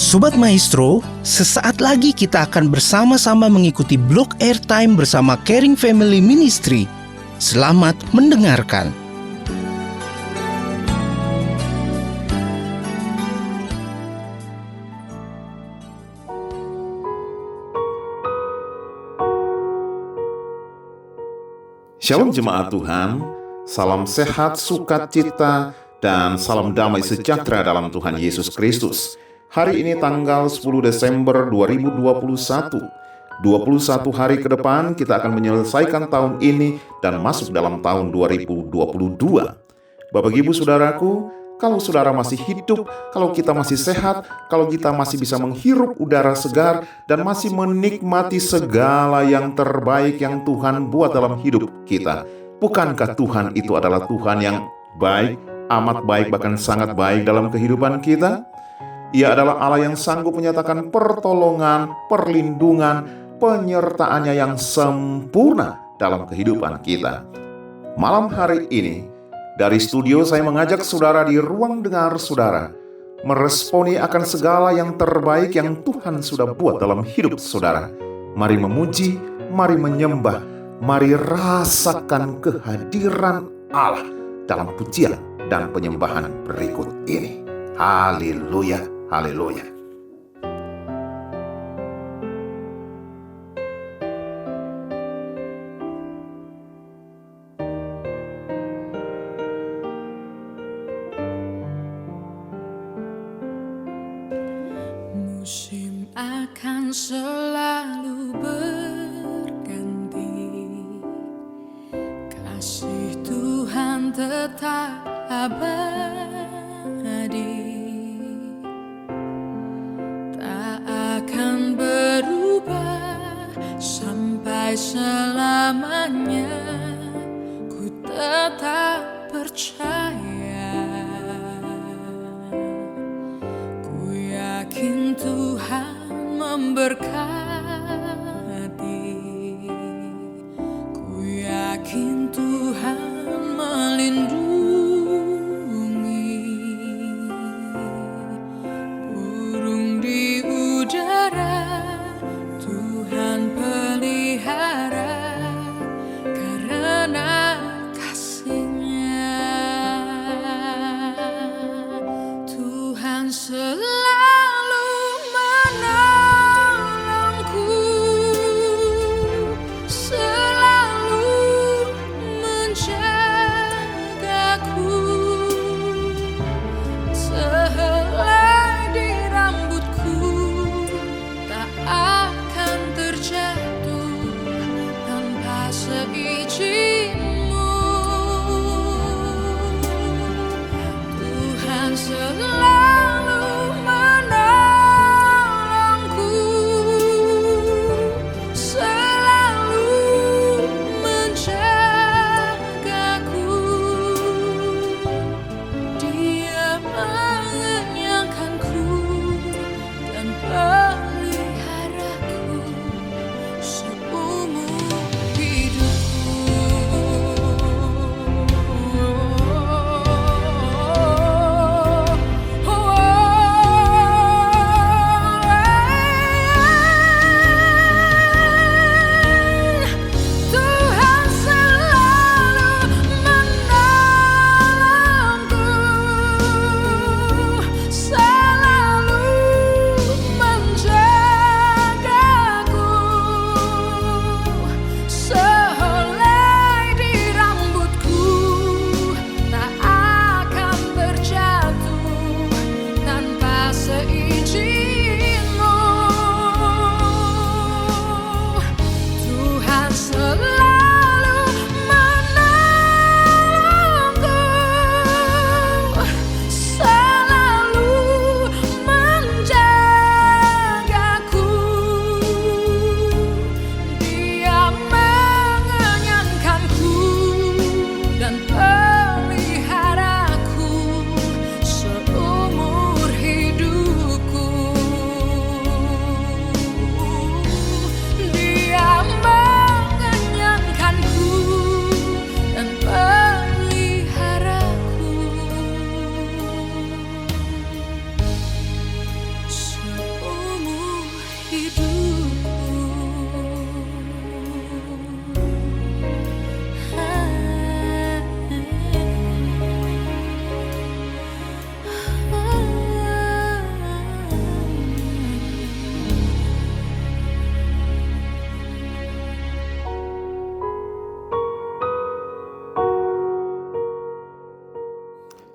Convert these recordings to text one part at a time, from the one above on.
Sobat Maestro, sesaat lagi kita akan bersama-sama mengikuti blog Airtime bersama Caring Family Ministry. Selamat mendengarkan. Shalom jemaat Tuhan, salam sehat, sukacita, dan salam damai sejahtera dalam Tuhan Yesus Kristus. Hari ini tanggal 10 Desember 2021. 21 hari ke depan kita akan menyelesaikan tahun ini dan masuk dalam tahun 2022. Bapak Ibu Saudaraku, kalau saudara masih hidup, kalau kita masih sehat, kalau kita masih bisa menghirup udara segar dan masih menikmati segala yang terbaik yang Tuhan buat dalam hidup kita, bukankah Tuhan itu adalah Tuhan yang baik, amat baik, bahkan sangat baik dalam kehidupan kita? Ia adalah Allah yang sanggup menyatakan pertolongan, perlindungan, penyertaannya yang sempurna dalam kehidupan kita. Malam hari ini, dari studio saya mengajak saudara di ruang dengar saudara meresponi akan segala yang terbaik yang Tuhan sudah buat dalam hidup saudara. Mari memuji, mari menyembah, mari rasakan kehadiran Allah dalam pujian dan penyembahan berikut ini. Haleluya, haleluya. Musim akan selalu berganti, kasih Tuhan tetap abadi, tak akan berubah sampai selamanya. Ku tetap percaya, ku yakin Tuhan memberkati, ku yakin Tuhan melindungi. Burung di udara Tuhan pelihara karena kasih-Nya. Tuhan selalu menolong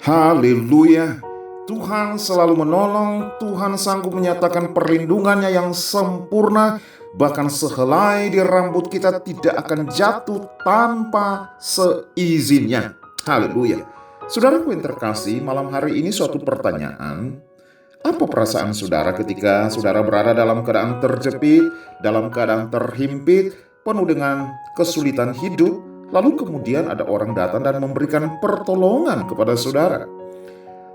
Haleluya! Tuhan selalu menolong, Tuhan sanggup menyatakan perlindungannya yang sempurna, bahkan sehelai di rambut kita tidak akan jatuh tanpa seizinnya. Haleluya! Saudaraku yang terkasih, malam hari ini suatu pertanyaan. Apa perasaan saudara ketika saudara berada dalam keadaan terjepit, dalam keadaan terhimpit, penuh dengan kesulitan hidup, lalu kemudian ada orang datang dan memberikan pertolongan kepada saudara?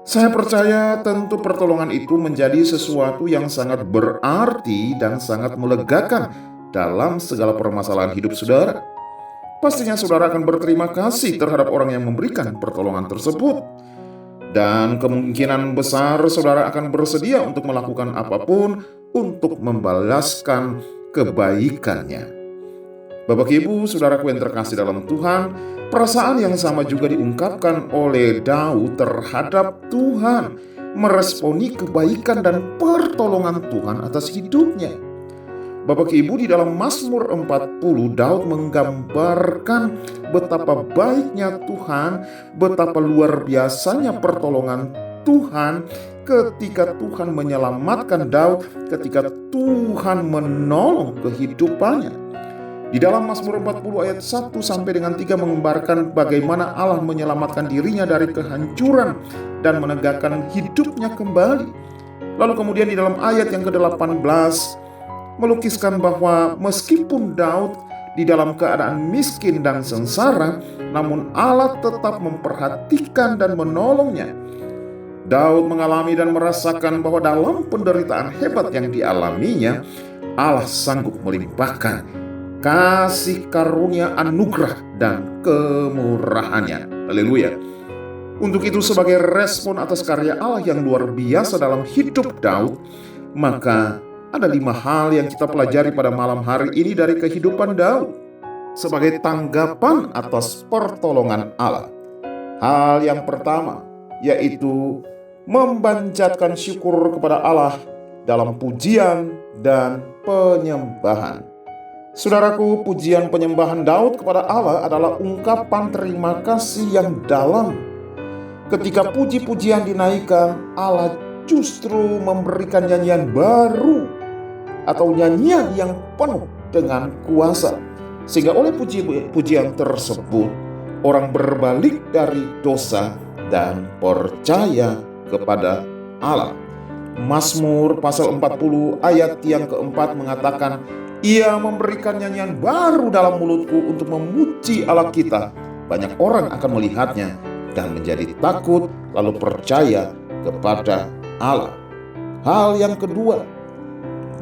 Saya percaya tentu pertolongan itu menjadi sesuatu yang sangat berarti dan sangat melegakan dalam segala permasalahan hidup saudara. Pastinya saudara akan berterima kasih terhadap orang yang memberikan pertolongan tersebut. Dan kemungkinan besar saudara akan bersedia untuk melakukan apapun untuk membalaskan kebaikannya. Bapak Ibu, saudaraku yang terkasih dalam Tuhan, perasaan yang sama juga diungkapkan oleh Daud terhadap Tuhan, meresponi kebaikan dan pertolongan Tuhan atas hidupnya. Bapak Ibu, di dalam Mazmur 40, Daud menggambarkan betapa baiknya Tuhan, betapa luar biasanya pertolongan Tuhan ketika Tuhan menyelamatkan Daud, ketika Tuhan menolong kehidupannya. Di dalam Mazmur 40 ayat 1 sampai dengan 3 menggambarkan bagaimana Allah menyelamatkan dirinya dari kehancuran dan menegakkan hidupnya kembali. Lalu kemudian di dalam ayat yang ke-18 melukiskan bahwa meskipun Daud di dalam keadaan miskin dan sengsara, namun Allah tetap memperhatikan dan menolongnya. Daud mengalami dan merasakan bahwa dalam penderitaan hebat yang dialaminya, Allah sanggup melimpahkan kasih karunia, anugerah, dan kemurahannya. Haleluya. Untuk itu, sebagai respon atas karya Allah yang luar biasa dalam hidup Daud, maka ada 5 hal yang kita pelajari pada malam hari ini dari kehidupan Daud sebagai tanggapan atas pertolongan Allah. Hal yang pertama yaitu memanjatkan syukur kepada Allah dalam pujian dan penyembahan. Saudaraku, pujian penyembahan Daud kepada Allah adalah ungkapan terima kasih yang dalam. Ketika puji-pujian dinaikkan, Allah justru memberikan nyanyian baru atau nyanyian yang penuh dengan kuasa, sehingga oleh pujian tersebut orang berbalik dari dosa dan percaya kepada Allah. Mazmur pasal 40 ayat yang keempat mengatakan, Ia memberikan nyanyian baru dalam mulutku untuk memuji Allah kita. Banyak orang akan melihatnya dan menjadi takut lalu percaya kepada Allah. Hal yang kedua,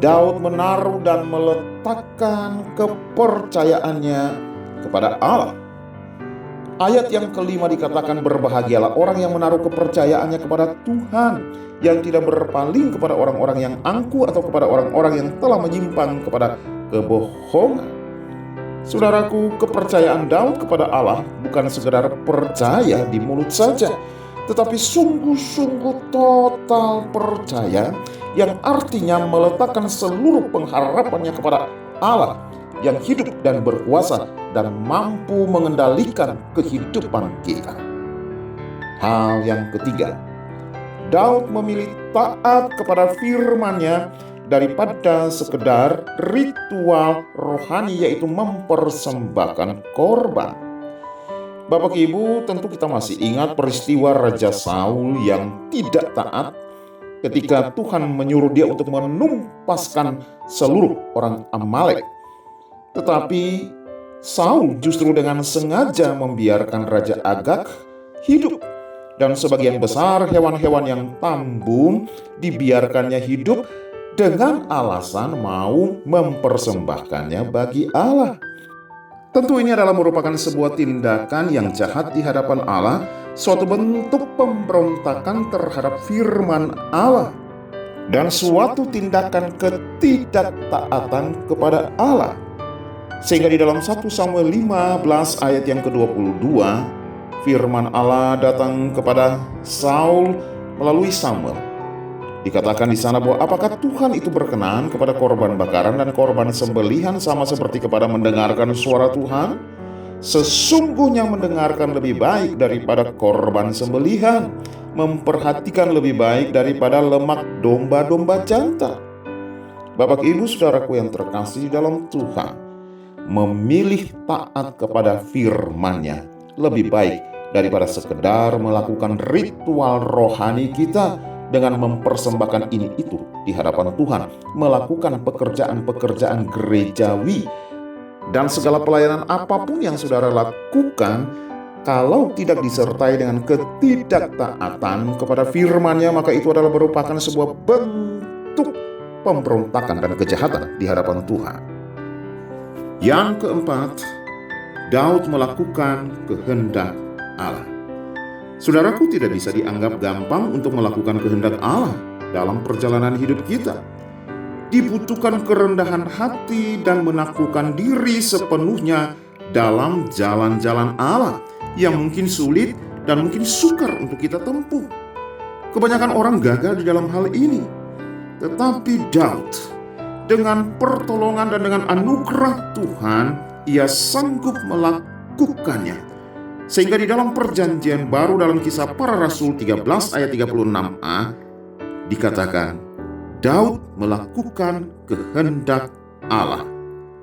Daud menaruh dan meletakkan kepercayaannya kepada Allah. Ayat yang kelima dikatakan, berbahagialah orang yang menaruh kepercayaannya kepada Tuhan, yang tidak berpaling kepada orang-orang yang angkuh atau kepada orang-orang yang telah menyimpang kepada kebohongan. Saudaraku, kepercayaan Daud kepada Allah bukan sekedar percaya di mulut saja, tetapi sungguh-sungguh total percaya, yang artinya meletakkan seluruh pengharapannya kepada Allah yang hidup dan berkuasa dan mampu mengendalikan kehidupan kita. Hal yang ketiga, Daud memilih taat kepada firman-Nya daripada sekedar ritual rohani, yaitu mempersembahkan korban. Bapak Ibu, tentu kita masih ingat peristiwa Raja Saul yang tidak taat ketika Tuhan menyuruh dia untuk menumpaskan seluruh orang Amalek. Tetapi Saul justru dengan sengaja membiarkan Raja Agag hidup, dan sebagian besar hewan-hewan yang tambun dibiarkannya hidup dengan alasan mau mempersembahkannya bagi Allah. Tentu ini adalah merupakan sebuah tindakan yang jahat di hadapan Allah, suatu bentuk pemberontakan terhadap firman Allah, dan suatu tindakan ketidaktaatan kepada Allah. Sehingga di dalam 1 Samuel 15 ayat yang ke-22, firman Allah datang kepada Saul melalui Samuel. Dikatakan di sana bahwa apakah Tuhan itu berkenan kepada korban bakaran dan korban sembelihan sama seperti kepada mendengarkan suara Tuhan? sesungguhnya mendengarkan lebih baik daripada korban sembelihan, memperhatikan lebih baik daripada lemak domba-domba jantan. Bapak, Ibu, Saudaraku yang terkasih dalam Tuhan, memilih taat kepada firman-Nya lebih baik daripada sekedar melakukan ritual rohani kita dengan mempersembahkan ini itu di hadapan Tuhan, melakukan pekerjaan-pekerjaan gerejawi dan segala pelayanan apapun yang saudara lakukan. Kalau tidak disertai dengan ketidaktaatan kepada firman-Nya, maka itu adalah merupakan sebuah bentuk pemberontakan dan kejahatan di hadapan Tuhan. Yang keempat, Daud melakukan kehendak Allah. Saudaraku, tidak bisa dianggap gampang untuk melakukan kehendak Allah dalam perjalanan hidup kita. Dibutuhkan kerendahan hati dan menaklukkan diri sepenuhnya dalam jalan-jalan Allah yang mungkin sulit dan mungkin sukar untuk kita tempuh. Kebanyakan orang gagal di dalam hal ini. Tetapi Daud, dengan pertolongan dan dengan anugerah Tuhan, ia sanggup melakukannya. Sehingga di dalam perjanjian baru dalam Kisah Para Rasul 13 ayat 36a dikatakan, Daud melakukan kehendak Allah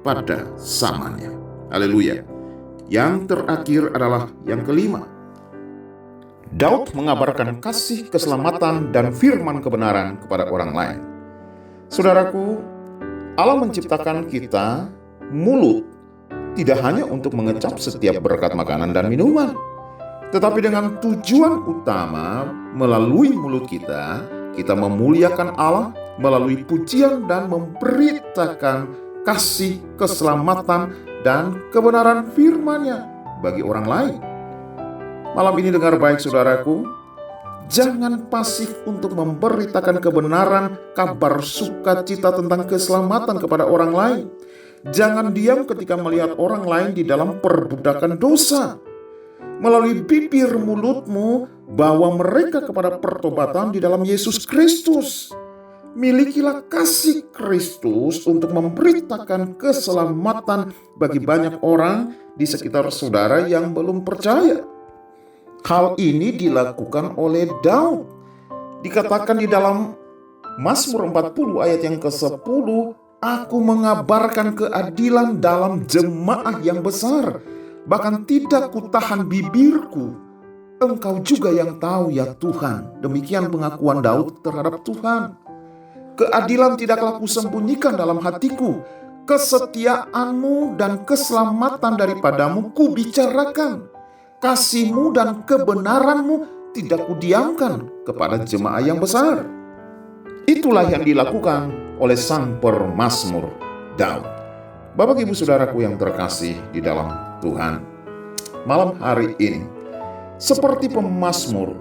pada zamannya. Haleluya. Yang terakhir adalah yang kelima. Daud mengabarkan kasih, keselamatan, dan firman kebenaran kepada orang lain. Saudaraku, Allah menciptakan kita mulut tidak hanya untuk mengecap setiap berkat makanan dan minuman, tetapi dengan tujuan utama melalui mulut kita memuliakan Allah melalui pujian dan memberitakan kasih, keselamatan, dan kebenaran firman-Nya bagi orang lain. Malam ini dengar baik saudaraku, jangan pasif untuk memberitakan kebenaran, kabar sukacita tentang keselamatan kepada orang lain. Jangan diam ketika melihat orang lain di dalam perbudakan dosa. Melalui bibir mulutmu, bawa mereka kepada pertobatan di dalam Yesus Kristus. Milikilah kasih Kristus untuk memberitakan keselamatan bagi banyak orang di sekitar saudara yang belum percaya. Hal ini dilakukan oleh Daud. Dikatakan di dalam Mazmur 40 ayat yang ke-10, Aku mengabarkan keadilan dalam jemaah yang besar, bahkan tidak kutahan bibirku. Engkau juga yang tahu ya Tuhan. Demikian pengakuan Daud terhadap Tuhan. Keadilan tidaklah kusembunyikan dalam hatiku. Kesetiaanmu dan keselamatan daripadamu kubicarakan. Kasihmu dan kebenaranmu tidak kudiamkan kepada jemaah yang besar. Itulah yang dilakukan oleh sang pemazmur Daud. Bapak, Ibu, Saudaraku yang terkasih di dalam Tuhan, malam hari ini seperti pemazmur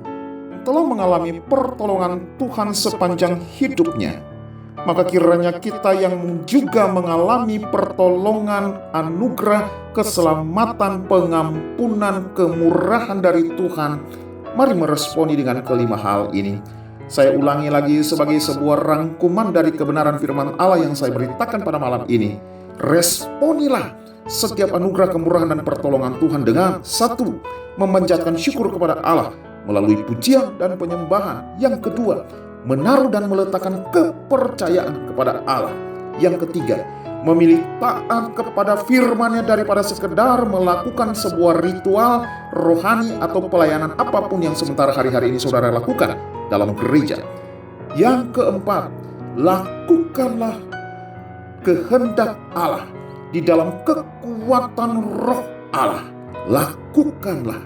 telah mengalami pertolongan Tuhan sepanjang hidupnya, maka kiranya kita yang juga mengalami pertolongan, anugerah, keselamatan, pengampunan, kemurahan dari Tuhan, mari meresponi dengan kelima hal ini. Saya ulangi lagi sebagai sebuah rangkuman dari kebenaran firman Allah yang saya beritakan pada malam ini. Responilah setiap anugerah, kemurahan, dan pertolongan Tuhan dengan satu, memanjatkan syukur kepada Allah melalui pujian dan penyembahan. Yang kedua, menaruh dan meletakkan kepercayaan kepada Allah. Yang ketiga, memilih taat kepada firman-Nya daripada sekedar melakukan sebuah ritual rohani atau pelayanan apapun yang sementara hari-hari ini saudara lakukan dalam gereja. Yang keempat, lakukanlah kehendak Allah di dalam kekuatan roh Allah. Lakukanlah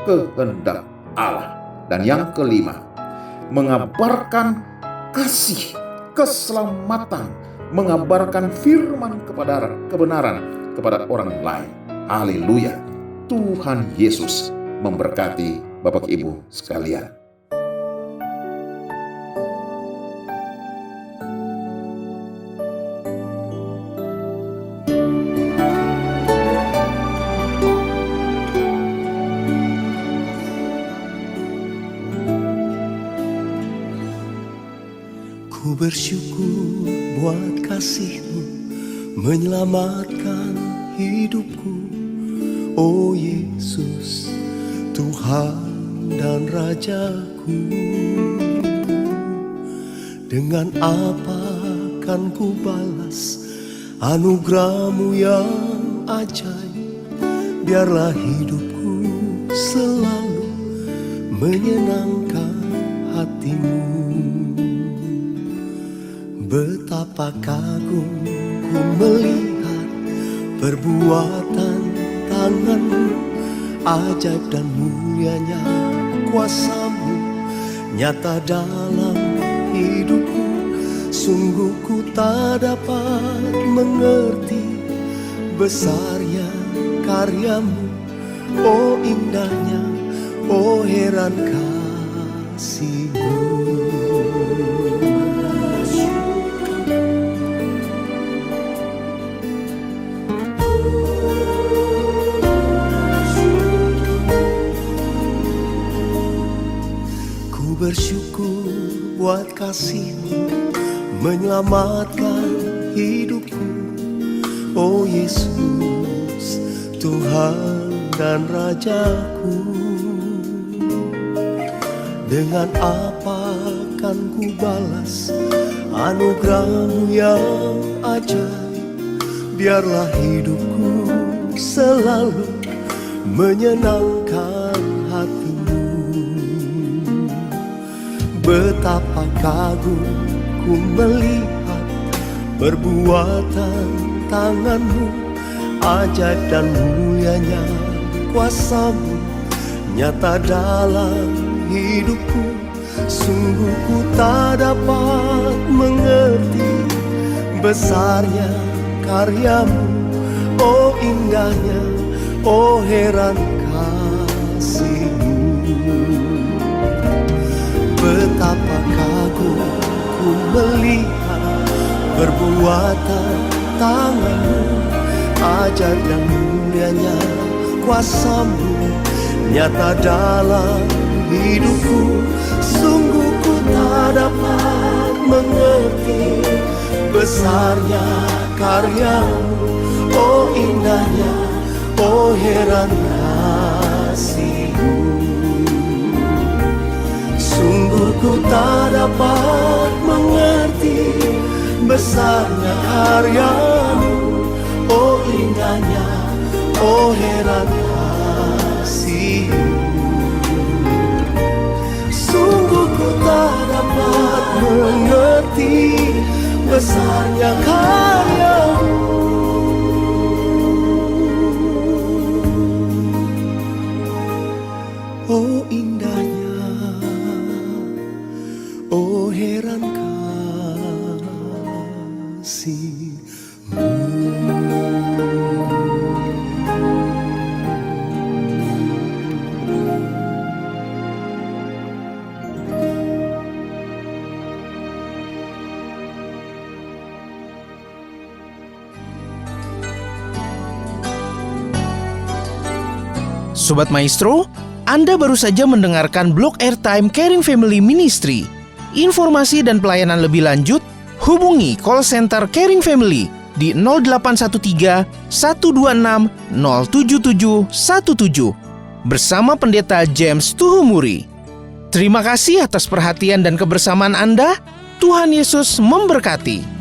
kehendak Allah. Dan yang kelima, mengabarkan kasih, keselamatan, mengabarkan firman kebenaran kepada orang lain. Haleluya. Tuhan Yesus memberkati Bapak Ibu sekalian. Ku bersyukur buat kasih-Mu menyelamatkan hidupku. Oh Yesus, Tuhan dan Rajaku. Dengan apa kan ku balas anugerah-Mu yang ajaib? Biarlah hidupku selalu menyenangkan hati-Mu. Betapa kagum ku melihat perbuatan tangan-Mu, ajaib dan mulianya kuasa-Mu nyata dalam hidupku. Sungguh ku tak dapat mengerti besarnya karya-Mu. Oh indahnya, oh heran kasih-Mu. Ku bersyukur buat kasih-Mu menyelamatkan hidupku. Oh Yesus, Tuhan dan Rajaku. Dengan apa kan ku balas anugerah-Mu yang ajaib? Biarlah hidupku selalu menyenangkan hati-Mu. Betapa kagum ku melihat perbuatan tangan-Mu, ajaib dan mulianya kuasa-Mu nyata dalam hidupku. Sungguh ku tak dapat mengerti besarnya karya-Mu. Oh indahnya, oh heran kasih-Mu. Betapa kagum ku melihat perbuatan tangan-Mu, ajaib dan mulianya kuasa-Mu nyata dalam hidupku. Sungguh ku tak dapat mengerti besarnya karya-Mu. Oh indahnya, oh heran kasih-Mu. Sungguh ku tak dapat mengerti besarnya karya-Mu. Oh indahnya, oh heran kasih-Mu. Sungguh ku tak dapat mengerti besarnya karya-Mu. Oh indahnya, oh heran kasih-Mu. Sobat Maestro, Anda baru saja mendengarkan Blog Airtime Caring Family Ministry. Informasi dan pelayanan lebih lanjut, hubungi call center Caring Family di 0813 126 07717 bersama Pendeta James Tuhumuri. Terima kasih atas perhatian dan kebersamaan Anda. Tuhan Yesus memberkati.